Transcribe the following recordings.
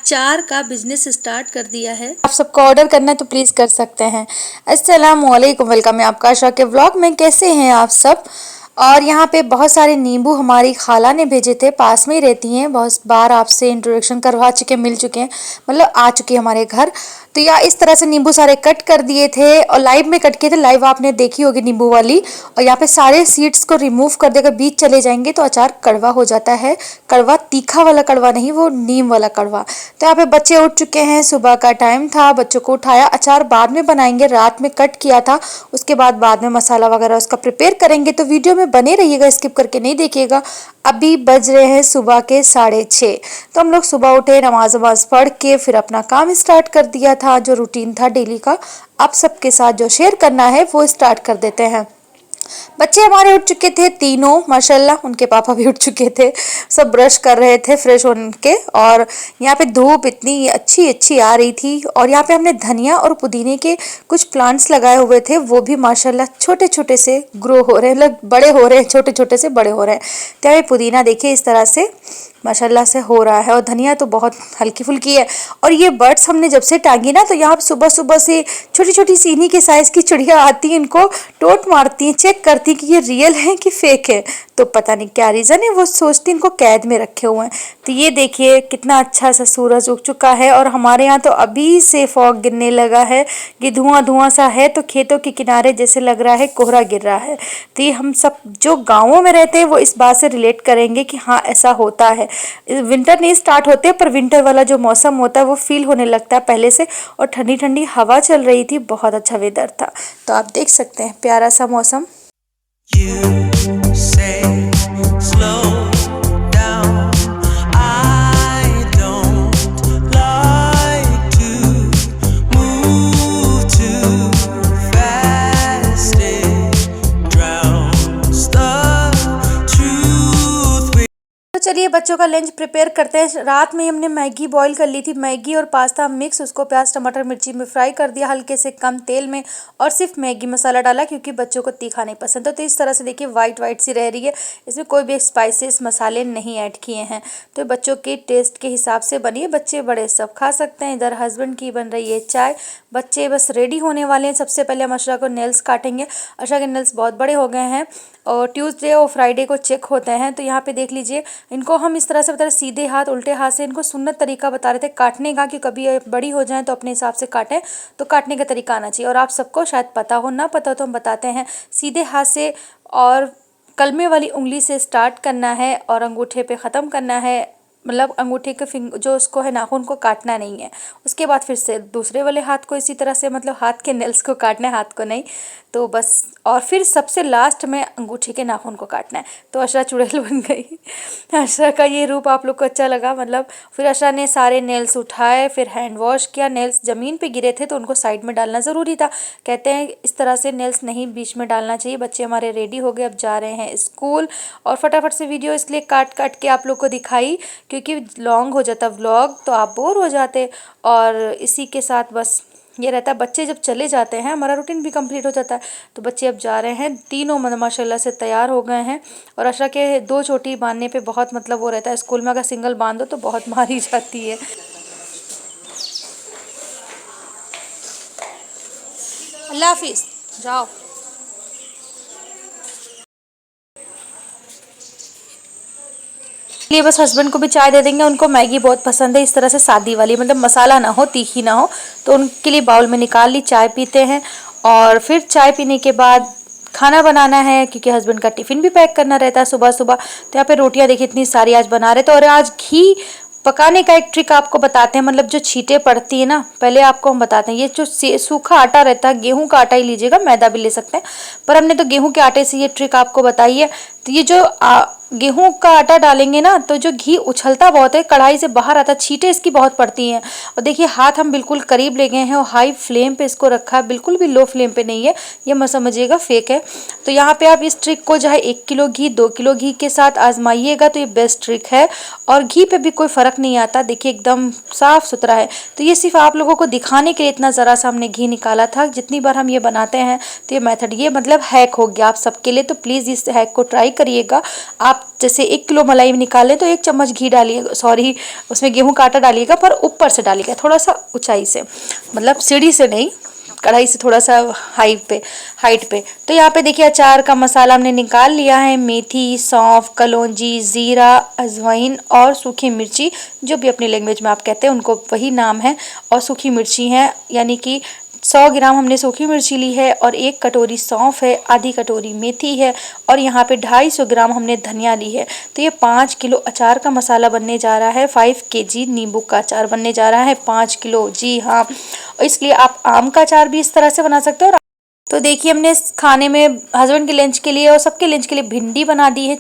अचार का business start कर दिया है। आप सबको ऑर्डर करना है तो प्लीज़ कर सकते हैं। अस्सलामुअलैकुम, वेलकम है आपका आशा के व्लॉग में। कैसे हैं आप सब? और यहाँ पे बहुत सारे नींबू हमारी खाला ने भेजे थे, पास में ही रहती हैं, बहुत बार आपसे इंट्रोडक्शन करवा चुके, मिल चुके हैं, मतलब आ चुके हैं हमारे घर। तो या इस तरह से नींबू सारे कट कर दिए थे और लाइव में कट किए थे, लाइव आपने देखी होगी नींबू वाली। और यहाँ पे सारे सीड्स को रिमूव कर देकर बीच चले जाएंगे तो अचार कड़वा हो जाता है। कड़वा तीखा वाला कड़वा नहीं, वो नीम वाला कड़वा। तो यहाँ पे बच्चे उठ चुके हैं, सुबह का टाइम था, बच्चों को उठाया। अचार बाद में बनाएंगे, रात में कट किया था, उसके बाद में मसाला वगैरह उसका प्रिपेयर करेंगे। तो वीडियो में बने रहिएगा, स्किप करके नहीं देखिएगा। अभी बज रहे हैं सुबह के 6:30। तो हम लोग सुबह उठे, नमाज वमाज पढ़ के फिर अपना काम स्टार्ट कर दिया था, जो रूटीन था डेली का। आप सबके साथ जो शेयर करना है वो स्टार्ट कर देते हैं। बच्चे हमारे उठ चुके थे तीनों, माशाल्लाह। उनके पापा भी उठ चुके थे, सब ब्रश कर रहे थे फ्रेश होने के। और यहाँ पे धूप इतनी अच्छी अच्छी आ रही थी। और यहाँ पे हमने धनिया और पुदीने के कुछ प्लांट्स लगाए हुए थे, वो भी माशाल्लाह छोटे छोटे से ग्रो हो रहे हैं, मतलब बड़े हो रहे हैं, छोटे छोटे से बड़े हो रहे हैं। तो यहाँ पे पुदीना देखिए इस तरह से माशाल्लाह से हो रहा है, और धनिया तो बहुत हल्की फुल्की है। और ये बर्ड्स हमने जब से टांगी ना, तो यहाँ सुबह सुबह से छोटी छोटी सीनी के साइज़ की चिड़िया आती हैं, इनको टोट मारती हैं, चेक करती हैं कि ये रियल है कि फेक है। तो पता नहीं क्या रीज़न है, वो सोचती इनको कैद में रखे हुए हैं। तो ये देखिए कितना अच्छा सा सूरज उग चुका है, और हमारे यहाँ तो अभी से फॉग गिरने लगा है कि धुआं धुआं सा है। तो खेतों के किनारे जैसे लग रहा है कोहरा गिर रहा है। तो ये हम सब जो गाँवों में रहते हैं वो इस बात से रिलेट करेंगे कि हाँ ऐसा होता है। विंटर नहीं स्टार्ट होते, पर विंटर वाला जो मौसम होता है वो फील होने लगता है पहले से। और ठंडी ठंडी हवा चल रही थी, बहुत अच्छा वेदर था। तो आप देख सकते हैं प्यारा सा मौसम। चलिए बच्चों का लंच प्रिपेयर करते हैं। रात में हमने मैगी बॉईल कर ली थी, मैगी और पास्ता मिक्स, उसको प्याज टमाटर मिर्ची में फ्राई कर दिया हल्के से कम तेल में, और सिर्फ मैगी मसाला डाला क्योंकि बच्चों को तीखा नहीं पसंद। तो इस तरह से देखिए वाइट वाइट सी रह रही है, इसमें कोई भी स्पाइसेस मसाले नहीं ऐड किए हैं। तो बच्चों के टेस्ट के हिसाब से बनी है, बच्चे बड़े सब खा सकते हैं। इधर हस्बैंड की बन रही है चाय, बच्चे बस रेडी होने वाले हैं। सबसे पहले हम अशरा को नेल्स काटेंगे। अशरा के नेल्स बहुत बड़े हो गए हैं, और ट्यूसडे और फ्राइडे को चेक होते हैं। तो यहाँ पे देख लीजिए, इनको हम इस तरह से बता रहे, सीधे हाथ उल्टे हाथ से इनको सुन्नत तरीका बता रहे थे काटने का, कि कभी बड़ी हो जाए तो अपने हिसाब से काटें, तो काटने का तरीका आना चाहिए। और आप सबको शायद पता हो, ना पता हो तो हम बताते हैं। सीधे हाथ से और कलमे वाली उंगली से स्टार्ट करना है और अंगूठे पे ख़त्म करना है, मतलब अंगूठे के जो उसको है नाखून को काटना नहीं है। उसके बाद फिर से दूसरे वाले हाथ को इसी तरह से, मतलब हाथ के नेल्स को काटना है, हाथ को नहीं। तो बस, और फिर सबसे लास्ट में अंगूठे के नाखून को काटना है। तो अशरा चुड़ैल बन गई। अशरा का ये रूप आप लोग को अच्छा लगा, मतलब फिर अशरा ने सारे नेल्स उठाए, फिर हैंड वॉश किया। नेल्स ज़मीन पे गिरे थे तो उनको साइड में डालना ज़रूरी था। कहते हैं इस तरह से नेल्स नहीं बीच में डालना चाहिए। बच्चे हमारे रेडी हो गए, अब जा रहे हैं स्कूल। और फटाफट से वीडियो इसलिए काट काट के आप लोग को दिखाई क्योंकि लॉन्ग हो जाता व्लॉग, तो आप बोर हो जाते। और इसी के साथ बस ये रहता है, बच्चे जब चले जाते हैं हमारा रूटीन भी कंप्लीट हो जाता है। तो बच्चे अब जा रहे हैं, तीनों माशाल्लाह से तैयार हो गए हैं। और अशरा के 2 चोटी बांधने पे बहुत मतलब वो रहता है, स्कूल में अगर सिंगल बांधो तो बहुत मारी जाती है। अल्लाह हाफिज़, जाओ। लिए बस हस्बैंड को भी चाय दे देंगे, उनको मैगी बहुत पसंद है, इस तरह से सादी वाली, मतलब मसाला ना हो, तीखी ना हो। तो उनके लिए बाउल में निकाल ली, चाय पीते हैं। और फिर चाय पीने के बाद खाना बनाना है, क्योंकि हस्बैंड का टिफ़िन भी पैक करना रहता है सुबह सुबह। तो यहाँ पे रोटियाँ देखिए इतनी सारी आज बना रहे थे। और आज घी पकाने का एक ट्रिक आपको बताते हैं, मतलब जो छींटे पड़ती है ना, पहले आपको हम बताते हैं। ये जो सूखा आटा रहता है, गेहूं का आटा ही लीजिएगा, मैदा भी ले सकते हैं, पर हमने तो गेहूं के आटे से ये ट्रिक आपको बताई है। तो ये जो गेहूं का आटा डालेंगे ना, तो जो घी उछलता बहुत है, कढ़ाई से बाहर आता, छींटे इसकी बहुत पड़ती हैं। और देखिए हाथ हम बिल्कुल करीब ले गए हैं और हाई फ्लेम पे इसको रखा है, बिल्कुल भी लो फ्लेम पे नहीं है, ये मत समझिएगा फेक है। तो यहाँ पे आप इस ट्रिक को चाहे 1 किलो घी 2 किलो घी के साथ आजमाइएगा, तो ये बेस्ट ट्रिक है। और घी पे भी कोई फ़र्क नहीं आता, देखिए एकदम साफ़ सुथरा है। तो ये सिर्फ आप लोगों को दिखाने के लिए इतना ज़रा सा हमने घी निकाला था। जितनी बार हम ये बनाते हैं तो ये मेथड, ये मतलब हैक हो गया आप सबके लिए। तो प्लीज़ इस हैक को ट्राई करिएगा। आप जैसे 1 किलो मलाई निकालें तो 1 चम्मच घी डालिएगा, सॉरी उसमें गेहूं का आटा डालिएगा, पर ऊपर से डालिएगा, थोड़ा सा ऊंचाई से, मतलब सीढ़ी से नहीं, कढ़ाई से थोड़ा सा हाइट पे। तो यहाँ पे देखिए अचार का मसाला हमने निकाल लिया है। मेथी, सौंफ, कलौंजी, जीरा, अजवाइन और सूखी मिर्ची, जो भी अपनी लैंग्वेज में आप कहते हैं उनको वही नाम है, और सूखी मिर्ची है, यानी कि 100 ग्राम हमने सूखी मिर्ची ली है, और 1 कटोरी सौंफ है, आधी कटोरी मेथी है, और यहाँ पे 250 ग्राम हमने धनिया ली है। तो ये 5 किलो अचार का मसाला बनने जा रहा है। 5 केजी नींबू का अचार बनने जा रहा है, 5 किलो, जी हाँ। इसलिए आप आम का अचार भी इस तरह से बना सकते हो। तो देखिए हमने खाने में हस्बैंड के लंच के लिए और सबके लंच के लिए भिंडी बना दी है,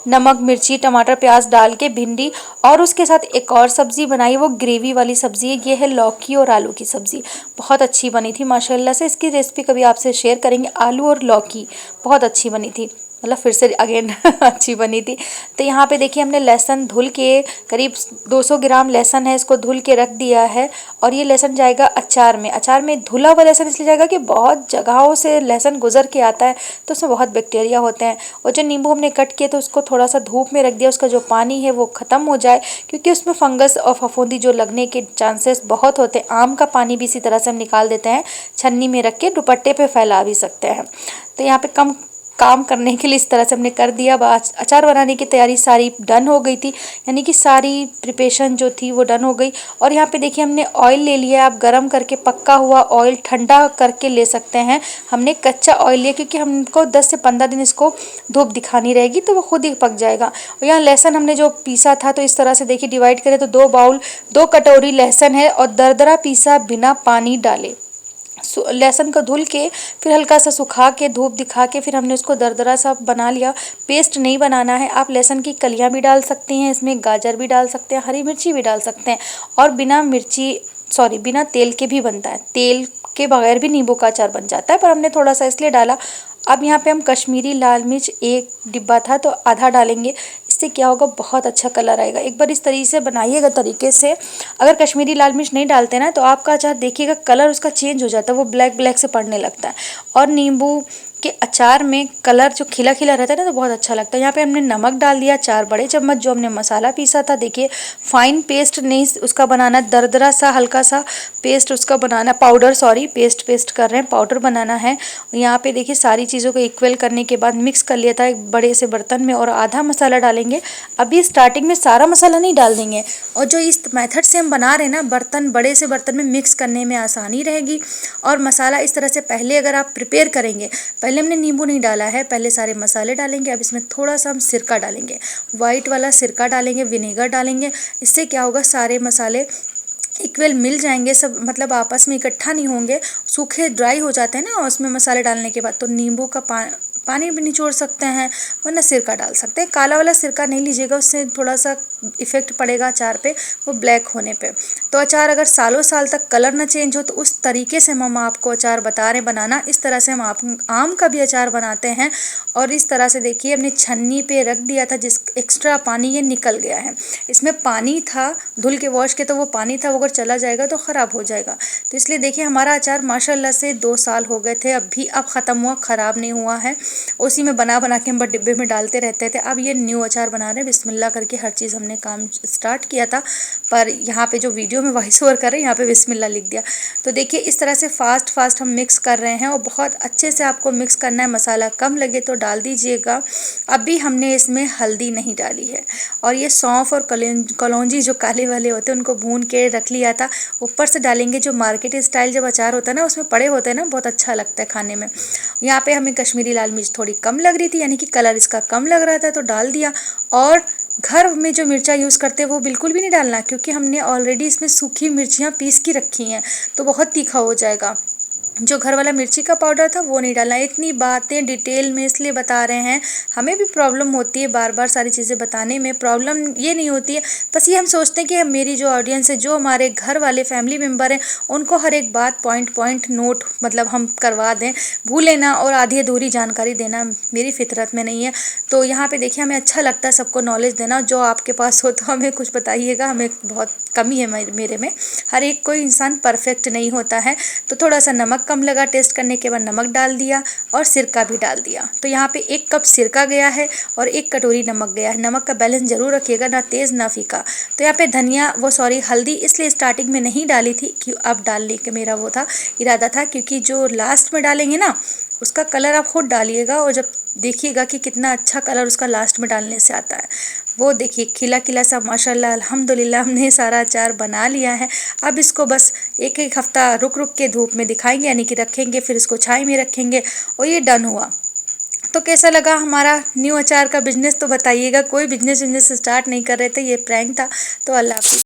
नमक, मिर्ची, टमाटर, प्याज डाल के भिंडी, और उसके साथ एक और सब्जी बनाई, वो ग्रेवी वाली सब्जी है, ये है लौकी और आलू की सब्जी। बहुत अच्छी बनी थी माशाल्लाह से। इसकी रेसिपी कभी आपसे शेयर करेंगे। आलू और लौकी बहुत अच्छी बनी थी, मतलब फिर से अगेन अच्छी बनी थी। तो यहाँ पे देखिए हमने लहसुन धुल के, करीब 200 ग्राम लहसुन है, इसको धुल के रख दिया है, और ये लहसुन जाएगा अचार में। अचार में धुला हुआ लहसुन इसलिए जाएगा कि बहुत जगहों से लहसुन गुजर के आता है, तो उसमें बहुत बैक्टीरिया होते हैं। और जो नींबू हमने कट किया तो उसको थोड़ा सा धूप में रख दिया, उसका जो पानी है वो ख़त्म हो जाए, क्योंकि उसमें फंगस और फफूंदी जो लगने के चांसेस बहुत होते हैं। आम का पानी भी इसी तरह से हम निकाल देते हैं, छन्नी में रख के दुपट्टे पे फैला भी सकते हैं। तो यहाँ पे कम काम करने के लिए इस तरह से हमने कर दिया। अब अचार बनाने की तैयारी सारी डन हो गई थी, यानी कि सारी प्रिपरेशन जो थी वो डन हो गई। और यहाँ पे देखिए हमने ऑयल ले लिया, आप गरम करके पक्का हुआ ऑयल ठंडा करके ले सकते हैं। हमने कच्चा ऑयल लिया क्योंकि हमको 10 से 15 दिन इसको धूप दिखानी रहेगी, तो वो खुद ही पक जाएगा। और यहाँ लहसुन हमने जो पीसा था, तो इस तरह से देखिए डिवाइड करें तो 2 कटोरी लहसुन है, और दरदरा पीसा बिना पानी डाले। लहसुन को धुल के फिर हल्का सा सुखा के धूप दिखा के फिर हमने उसको दरदरा सा बना लिया। पेस्ट नहीं बनाना है। आप लहसुन की कलियां भी डाल सकती हैं, इसमें गाजर भी डाल सकते हैं, हरी मिर्ची भी डाल सकते हैं, और बिना तेल के भी बनता है। तेल के बगैर भी नींबू का अचार बन जाता है, पर हमने थोड़ा सा इसलिए डाला। अब यहाँ पे हम कश्मीरी लाल मिर्च 1 डिब्बा था तो आधा डालेंगे। इससे क्या होगा, बहुत अच्छा कलर आएगा। एक बार इस तरीके से बनाइएगा तरीके से। अगर कश्मीरी लाल मिर्च नहीं डालते ना, तो आपका अचार देखिएगा कलर उसका चेंज हो जाता है, वो ब्लैक ब्लैक से पड़ने लगता है। और नींबू के अचार में कलर जो खिला खिला रहता है ना, तो बहुत अच्छा लगता है। यहाँ पे हमने नमक डाल दिया 4 बड़े चम्मच, जो हमने मसाला पीसा था। देखिए फाइन पेस्ट नहीं उसका बनाना, दरदरा सा हल्का सा पेस्ट उसका बनाना, पाउडर, सॉरी पेस्ट कर रहे हैं, पाउडर बनाना है। यहाँ पे देखिए सारी चीज़ों को इक्वल करने के बाद मिक्स कर लिया था एक बड़े से बर्तन में, और आधा मसाला डालेंगे। अभी स्टार्टिंग में सारा मसाला नहीं डाल देंगे, और जो इस मेथड से हम बना रहे हैं ना, बड़े से बर्तन में मिक्स करने में आसानी रहेगी। और मसाला इस तरह से पहले अगर आप प्रिपेयर करेंगे, पहले हमने नींबू नहीं डाला है, पहले सारे मसाले डालेंगे। अब इसमें थोड़ा सा हम सिरका डालेंगे, वाइट वाला सिरका डालेंगे, विनेगर डालेंगे। इससे क्या होगा, सारे मसाले इक्वल मिल जाएंगे, सब मतलब आपस में इकट्ठा नहीं होंगे। सूखे ड्राई हो जाते हैं ना उसमें मसाले डालने के बाद, तो नींबू का पानी भी निचोड़ सकते हैं, वरना सिरका डाल सकते हैं। काला वाला सिरका नहीं लीजिएगा, उससे थोड़ा सा इफेक्ट पड़ेगा अचार पे, वो ब्लैक होने पे। तो अचार अगर सालों साल तक कलर ना चेंज हो, तो उस तरीके से हम आपको अचार बता रहे हैं बनाना। इस तरह से हम आम का भी अचार बनाते हैं। और इस तरह से देखिए हमने छन्नी पे रख दिया था, जिस एक्स्ट्रा पानी ये निकल गया है। इसमें पानी था, धुल के वॉश के, तो वो पानी था, वो अगर चला जाएगा तो ख़राब हो जाएगा। तो इसलिए देखिए हमारा अचार माशाल्लाह से 2 साल हो गए थे, अब ख़त्म हुआ, ख़राब नहीं हुआ है। उसी में बना के हम डिब्बे में डालते रहते थे। अब ये न्यू अचार बना रहे हैं, बिस्मिल्लाह करके हर चीज़ हमने काम स्टार्ट किया था, पर यहाँ पे जो वीडियो में वॉइस ओवर कर रहे हैं, यहाँ पे बिस्मिल्लाह लिख दिया। तो देखिए इस तरह से फास्ट हम मिक्स कर रहे हैं, और बहुत अच्छे से आपको मिक्स करना है। मसाला कम लगे तो डाल दीजिएगा। अभी हमने इसमें हल्दी नहीं डाली है। और ये सौंफ और कलौंजी जो काले वाले होते हैं, उनको भून के रख लिया था, ऊपर से डालेंगे। जो मार्केट स्टाइल जब अचार होता है ना, उसमें पड़े होते हैं ना, बहुत अच्छा लगता है खाने में। यहाँ पे हमें कश्मीरी लाल मिर्च थोड़ी कम लग रही थी, यानी कि कलर इसका कम लग रहा था, तो डाल दिया। और घर में जो मिर्चा यूज़ करते हैं वो बिल्कुल भी नहीं डालना, क्योंकि हमने ऑलरेडी इसमें सूखी मिर्चियाँ पीस की रखी हैं, तो बहुत तीखा हो जाएगा। जो घर वाला मिर्ची का पाउडर था वो नहीं डालना। इतनी बातें डिटेल में इसलिए बता रहे हैं, हमें भी प्रॉब्लम होती है बार बार सारी चीज़ें बताने में। प्रॉब्लम ये नहीं होती है, बस ये हम सोचते हैं कि मेरी जो ऑडियंस है, जो हमारे घर वाले फैमिली मेम्बर हैं, उनको हर एक बात पॉइंट नोट मतलब हम करवा दें, भूलें ना, और आधी अधूरी जानकारी देना मेरी फितरत में नहीं है। तो यहाँ पे देखिए हमें अच्छा लगता है सबको नॉलेज देना। जो आपके पास हो तो हमें कुछ बताइएगा, हमें बहुत कमी है मेरे में। हर एक कोई इंसान परफेक्ट नहीं होता है। तो थोड़ा सा नमक कम लगा टेस्ट करने के बाद नमक डाल दिया और सिरका भी डाल दिया। तो यहाँ पे 1 कप सिरका गया है और 1 कटोरी नमक गया है। नमक का बैलेंस ज़रूर रखिएगा, ना तेज़ ना फीका। तो यहाँ पे धनिया हल्दी इसलिए स्टार्टिंग में नहीं डाली थी कि अब डालने का मेरा वो था इरादा था, क्योंकि जो लास्ट में डालेंगे ना उसका कलर आप खुद डालिएगा और जब देखिएगा कि कितना अच्छा कलर उसका लास्ट में डालने से आता है। वो देखिए खिला खिला सा माशाल्लाह अल्हम्दुलिल्लाह हमने सारा अचार बना लिया है। अब इसको बस एक एक हफ्ता रुक रुक के धूप में दिखाएंगे, यानी कि रखेंगे, फिर इसको छाई में रखेंगे और ये डन हुआ। तो कैसा लगा हमारा न्यू अचार का बिजनेस, तो बताइएगा। कोई बिजनेस स्टार्ट नहीं कर रहे थे, ये प्रैंक था। तो अल्लाह हाफिज़।